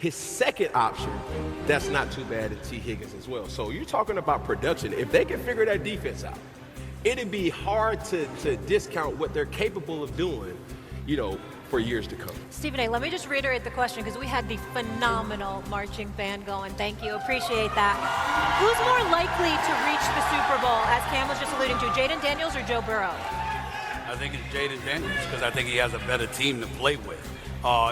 His second option, that's not too bad at T. Higgins as well. So you're talking about production. If they can figure that defense out, it'd be hard to discount what they're capable of doing, you know, for years to come. Stephen A., let me just reiterate the question because we had the phenomenal marching band going. Thank you. Appreciate that. Who's more likely to reach the Super Bowl, as Cam was just alluding to, Jayden Daniels or Joe Burrow? I think it's Jayden Daniels because I think he has a better team to play with.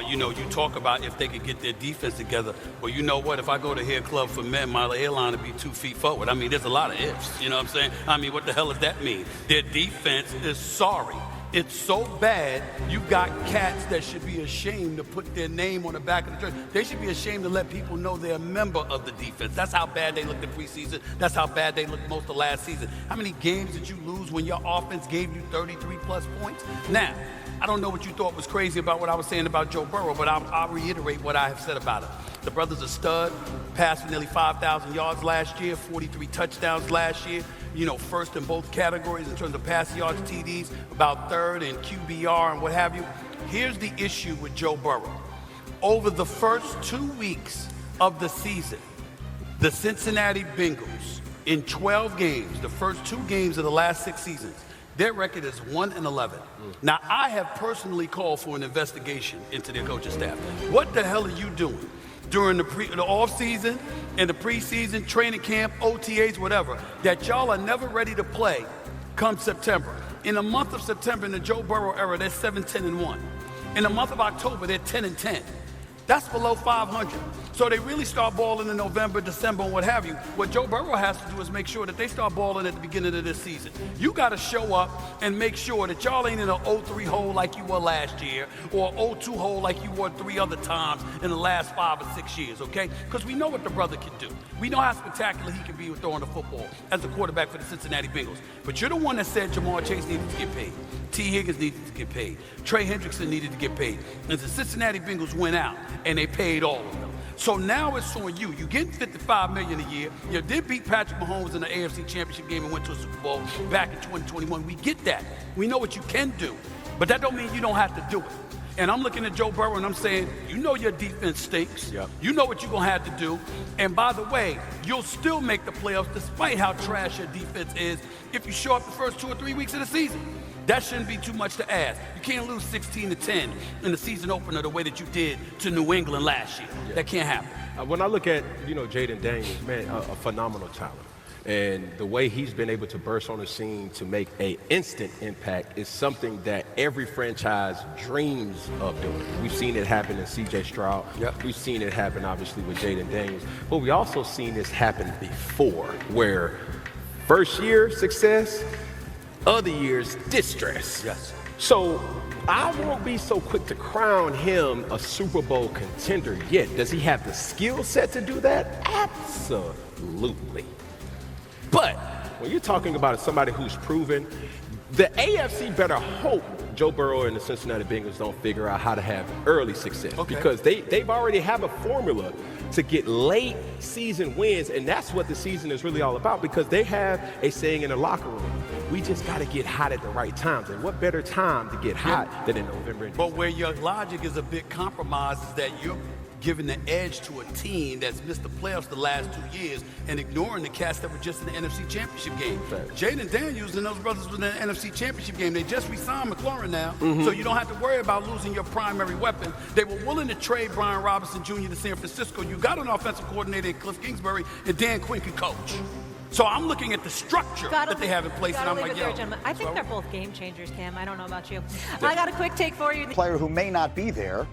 You know, you talk about if they could get their defense together. Well, you know what? If I go to Hair Club for Men, my airline would be 2 feet forward. I mean, there's a lot of ifs. You know what I'm saying? I mean, what the hell does that mean? Their defense is sorry. It's so bad, you got cats that should be ashamed to put their name on the back of the jersey. They should be ashamed to let people know they're a member of the defense. That's how bad they looked in preseason. That's how bad they looked most of last season. How many games did you lose when your offense gave you 33-plus points? Now, I don't know what you thought was crazy about what I was saying about Joe Burrow, but I'll reiterate what I have said about him. The brother's a stud, passed for nearly 5,000 yards last year, 43 touchdowns last year. You know, first in both categories in terms of passing yards, TDs, about third in QBR and what have you. Here's the issue with Joe Burrow. Over the first 2 weeks of the season, the Cincinnati Bengals, in 12 games, the first 2 games of the last 6 seasons, their record is 1-11. Now, I have personally called for an investigation into their coaching staff. What the hell are you doing during the off-season and the preseason, training camp, OTAs, whatever, that y'all are never ready to play come September? In the month of September, in the Joe Burrow era, they're 7-10-1. In the month of October, they're 10-10. That's below 500. So they really start balling in November, December, and what have you. What Joe Burrow has to do is make sure that they start balling at the beginning of this season. You got to show up and make sure that y'all ain't in an 0-3 hole like you were last year or 0-2 hole like you were 3 other times in the last 5 or 6 years, okay? Because we know what the brother can do. We know how spectacular he can be with throwing the football as the quarterback for the Cincinnati Bengals. But you're the one that said Jamar Chase needed to get paid. T. Higgins needed to get paid. Trey Hendrickson needed to get paid. And the Cincinnati Bengals went out and they paid all of them. So now it's on you. You're getting $55 million a year. You did beat Patrick Mahomes in the AFC Championship game and went to a Super Bowl back in 2021. We get that. We know what you can do. But that don't mean you don't have to do it. And I'm looking at Joe Burrow and I'm saying, you know your defense stinks. Yep. You know what you're going to have to do. And by the way, you'll still make the playoffs despite how trash your defense is if you show up the first 2 or 3 weeks of the season. That shouldn't be too much to ask. You can't lose 16-10 in the season opener the way that you did to New England last year. Yeah. That can't happen. When I look at, you know, Jayden Daniels, man, a phenomenal talent. And the way he's been able to burst on the scene to make an instant impact is something that every franchise dreams of doing. We've seen it happen in C.J. Stroud. Yep. We've seen it happen, obviously, with Jayden Daniels. But we also seen this happen before, where first year success, other years distress. Yes. So I won't be so quick to crown him a Super Bowl contender yet. Does he have the skill set to do that? Absolutely. But when you're talking about somebody who's proven, the AFC better hope Joe Burrow and the Cincinnati Bengals don't figure out how to have early success. Okay. Because they've already have a formula to get late season wins, and that's what the season is really all about, because they have a saying in the locker room, we just got to get hot at the right times. And what better time to get hot than in November and December? But where your logic is a bit compromised is that you're giving the edge to a team that's missed the playoffs the last 2 years and ignoring the cats that were just in the NFC Championship game. Jayden Daniels and those brothers were in the NFC Championship game. They just re-signed McLaurin now, so you don't have to worry about losing your primary weapon. They were willing to trade Brian Robinson Jr. to San Francisco. You got an offensive coordinator in Cliff Kingsbury, and Dan Quinn could coach. So I'm looking at the structure that they have in place, and I'm like, yo. I think they're both game changers, Cam. I don't know about you. I got a quick take for you. Player who may not be there.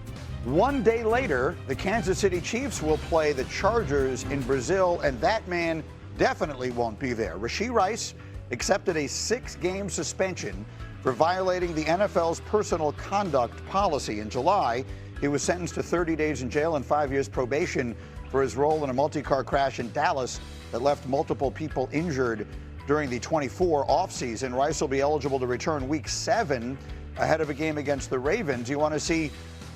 1 day later, the Kansas City Chiefs will play the Chargers in Brazil, and that man definitely won't be there. Rashee Rice accepted a 6-game suspension for violating the NFL's personal conduct policy. In July, he was sentenced to 30 days in jail and 5 years probation for his role in a multi-car crash in Dallas that left multiple people injured during the 24 offseason. Rice will be eligible to return Week 7 ahead of a game against the Ravens. You want to see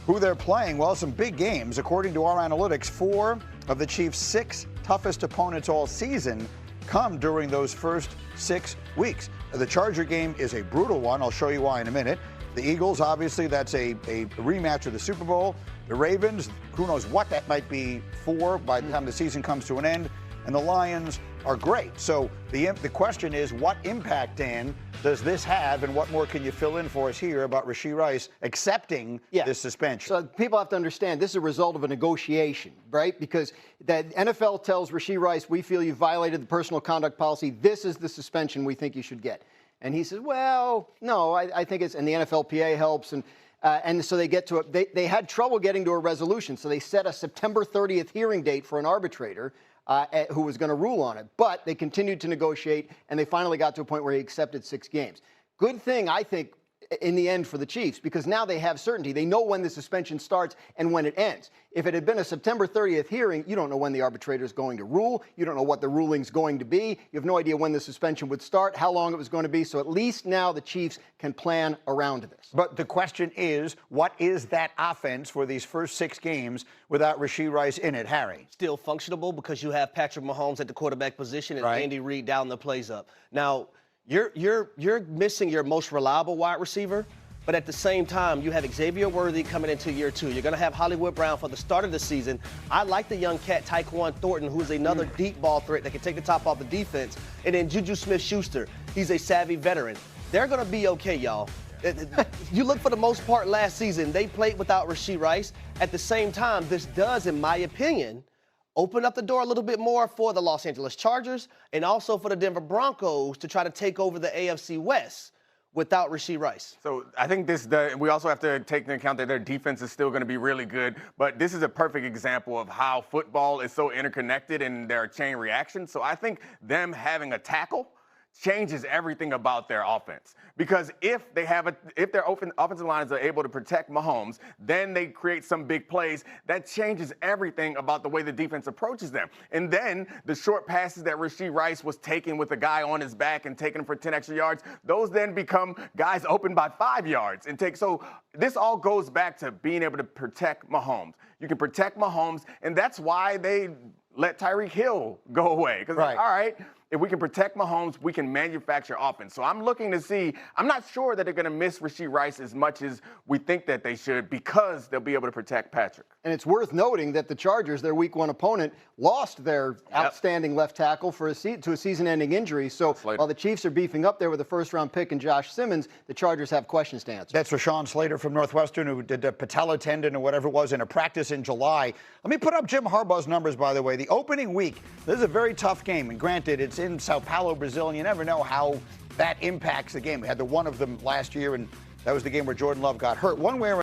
who they're playing? Well, some big games. According to our analytics, 4 of the Chiefs' 6 toughest opponents all season come during those first 6 weeks. The Charger game is a brutal one. I'll show you why in a minute. The Eagles, obviously, that's a rematch of the Super Bowl. The Ravens, who knows what that might be for by the time the season comes to an end. And the Lions are great. So the question is, what impact, Dan, does this have, and what more can you fill in for us here about Rashee Rice accepting this suspension? So people have to understand this is a result of a negotiation, right? Because the NFL tells Rashee Rice, we feel you violated the personal conduct policy. This is the suspension we think you should get. And he says, well, no, I think it's, and the NFLPA helps. And so they get to it. They had trouble getting to a resolution. So they set a September 30th hearing date for an arbitrator who was going to rule on it. But they continued to negotiate, and they finally got to a point where he accepted 6 games. Good thing, I think, in the end for the Chiefs, because now they have certainty. They know when the suspension starts and when it ends. If it had been a September 30th hearing, you don't know when the arbitrator is going to rule. You don't know what the ruling's going to be. You have no idea when the suspension would start, how long it was going to be. So at least now the Chiefs can plan around this. But the question is, what is that offense for these first 6 games without Rashee Rice in it, Harry? Still functionable because you have Patrick Mahomes at the quarterback position and Andy Reid down the plays up. Now, you're missing your most reliable wide receiver, but at the same time, you have Xavier Worthy coming into year 2. You're going to have Hollywood Brown for the start of the season. I like the young cat Tyquan Thornton, who's another deep ball threat that can take the top off the defense. And then Juju Smith-Schuster, he's a savvy veteran. They're going to be okay, y'all. You look for the most part last season, they played without Rashee Rice. At the same time, this does, in my opinion, open up the door a little bit more for the Los Angeles Chargers and also for the Denver Broncos to try to take over the AFC West without Rashee Rice. So I think we also have to take into account that their defense is still going to be really good, but this is a perfect example of how football is so interconnected and their chain reaction. So I think them having a tackle changes everything about their offense. Because if their offensive lines are able to protect Mahomes, then they create some big plays. That changes everything about the way the defense approaches them. And then the short passes that Rashee Rice was taking with a guy on his back and taking him for 10 extra yards, those then become guys open by 5 yards. So this all goes back to being able to protect Mahomes. You can protect Mahomes, and that's why they let Tyreek Hill go away. Because, all right, if we can protect Mahomes, we can manufacture offense. So I'm looking to see, I'm not sure that they're going to miss Rashee Rice as much as we think that they should, because they'll be able to protect Patrick. And it's worth noting that the Chargers, their week 1 opponent, lost their outstanding left tackle to a season-ending injury. So while the Chiefs are beefing up there with a first-round pick and Josh Simmons, the Chargers have questions to answer. That's Rashawn Slater from Northwestern, who did a patella tendon or whatever it was in a practice in July. Let me put up Jim Harbaugh's numbers, by the way. The opening week, this is a very tough game. And granted, it's in Sao Paulo, Brazil, and you never know how that impacts the game. We had one of them last year, and that was the game where Jordan Love got hurt. One way or